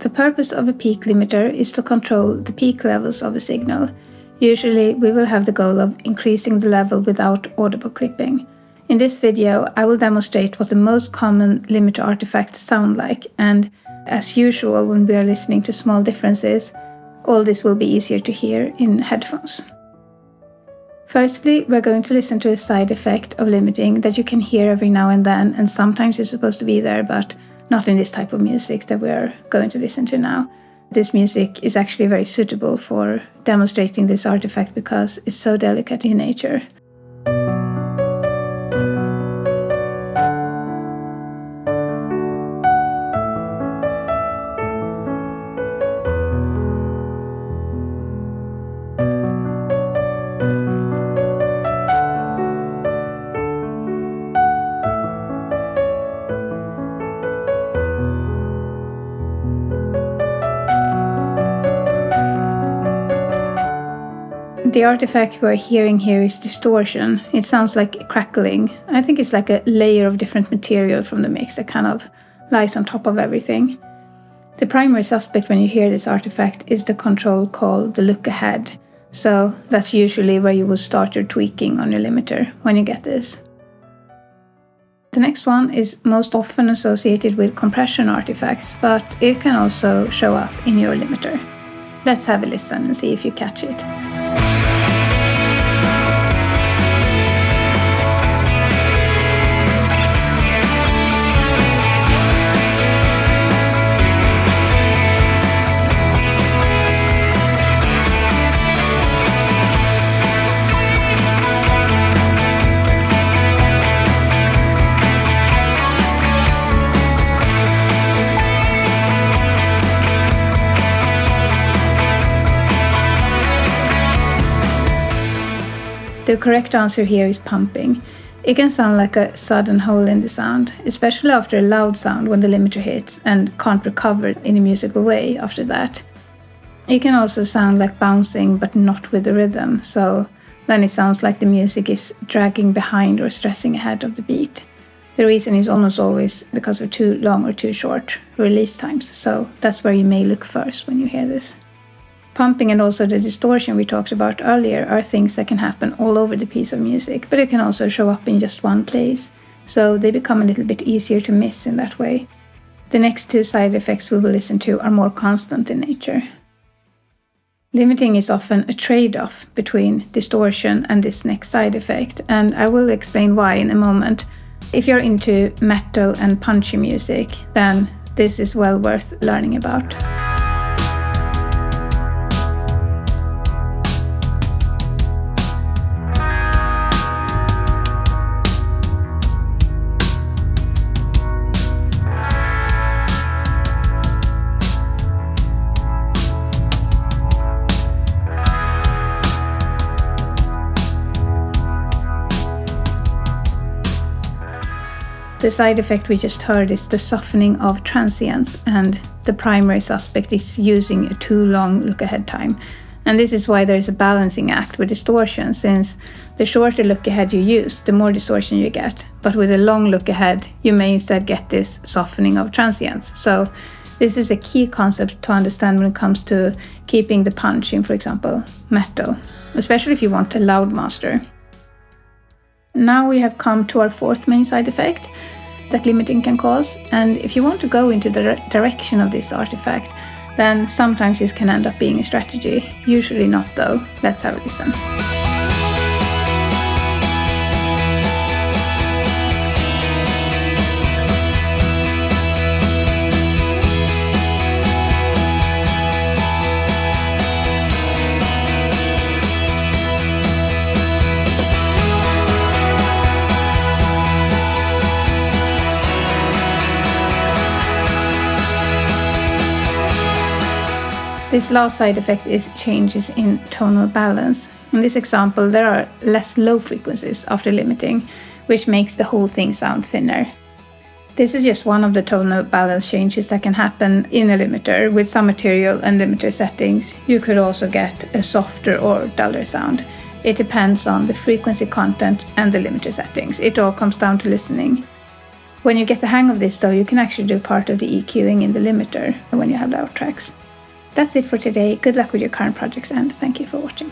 The purpose of a peak limiter is to control the peak levels of a signal. Usually, we will have the goal of increasing the level without audible clipping. In this video, I will demonstrate what the most common limiter artifacts sound like, and as usual when we are listening to small differences, all this will be easier to hear in headphones. Firstly, we're going to listen to a side effect of limiting that you can hear every now and then, and sometimes it's supposed to be there, but not in this type of music that we're going to listen to now. This music is actually very suitable for demonstrating this artifact because it's so delicate in nature. The artifact we're hearing here is distortion. It sounds like crackling. I think it's like a layer of different material from the mix that kind of lies on top of everything. The primary suspect when you hear this artifact is the control called the look ahead. So that's usually where you will start your tweaking on your limiter when you get this. The next one is most often associated with compression artifacts, but it can also show up in your limiter. Let's have a listen and see if you catch it. The correct answer here is pumping. It can sound like a sudden hole in the sound, especially after a loud sound when the limiter hits and can't recover in a musical way after that. It can also sound like bouncing but not with the rhythm, so then it sounds like the music is dragging behind or stressing ahead of the beat. The reason is almost always because of too long or too short release times, so that's where you may look first when you hear this. Pumping and also the distortion we talked about earlier are things that can happen all over the piece of music, but it can also show up in just one place, so they become a little bit easier to miss in that way. The next two side effects we will listen to are more constant in nature. Limiting is often a trade-off between distortion and this next side effect, and I will explain why in a moment. If you're into metal and punchy music, then this is well worth learning about. The side effect we just heard is the softening of transients, and the primary suspect is using a too long look-ahead time. And this is why there is a balancing act with distortion, since the shorter look-ahead you use, the more distortion you get. But with a long look-ahead, you may instead get this softening of transients. So this is a key concept to understand when it comes to keeping the punch in, for example, metal, especially if you want a loud master. Now we have come to our fourth main side effect that limiting can cause, and if you want to go into the direction of this artifact, then sometimes this can end up being a strategy. Usually not though. Let's have a listen. This last side effect is changes in tonal balance. In this example, there are less low frequencies after limiting, which makes the whole thing sound thinner. This is just one of the tonal balance changes that can happen in a limiter. With some material and limiter settings, you could also get a softer or duller sound. It depends on the frequency content and the limiter settings. It all comes down to listening. When you get the hang of this though, you can actually do part of the EQing in the limiter when you have loud tracks. That's it for today. Good luck with your current projects and thank you for watching.